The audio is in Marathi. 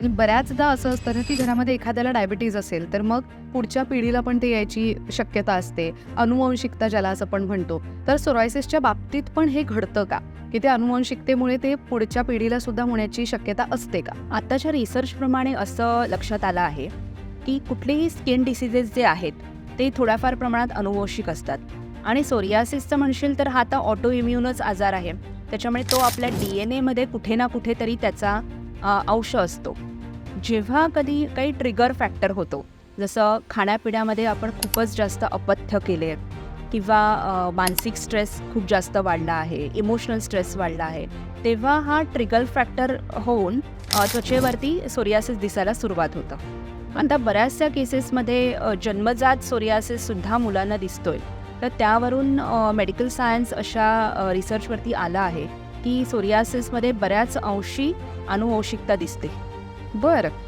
म्हणजे बऱ्याचदा असं असतं ना, की घरामध्ये एखाद्याला डायबिटीज असेल, तर मग पुढच्या पिढीला पण ते यायची शक्यता असते. अनुवंशिकता ज्याला असं आपण म्हणतो. तर सोरायसिसच्या बाबतीत पण हे घडतं का? की ते अनुवंशिकतेमुळे ते पुढच्या पिढीला सुद्धा होण्याची शक्यता असते का? आताच्या रिसर्चप्रमाणे असं लक्षात आलं आहे की कुठलेही स्किन डिसीजेस जे आहेत ते थोड्याफार प्रमाणात अनुवंशिक असतात. आणि सोरियासिसचं म्हणशील तर हा आता ऑटो इम्युनच आजार आहे. त्याच्यामुळे तो आपल्या DNA मध्ये कुठे ना कुठेतरी त्याचा अंश असतो. जेव्हा कधी काही ट्रिगर फॅक्टर होतो, जसं खाण्यापिण्यामध्ये आपण खूपच जास्त अपथ्य केले किंवा मानसिक स्ट्रेस खूप जास्त वाढला आहे, इमोशनल स्ट्रेस वाढला आहे, तेव्हा हा ट्रिगर फॅक्टर होऊन त्वचेवरती सोरियासिस दिसायला सुरुवात होतं. आता बऱ्याचशा केसेसमध्ये जन्मजात सोरियासिससुद्धा मुलांना दिसतोय. तर त्यावरून मेडिकल सायन्स अशा रिसर्चवरती आला आहे की सोरियासिसमध्ये बऱ्याच अंशी अनुवंशिकता दिसते. बरं.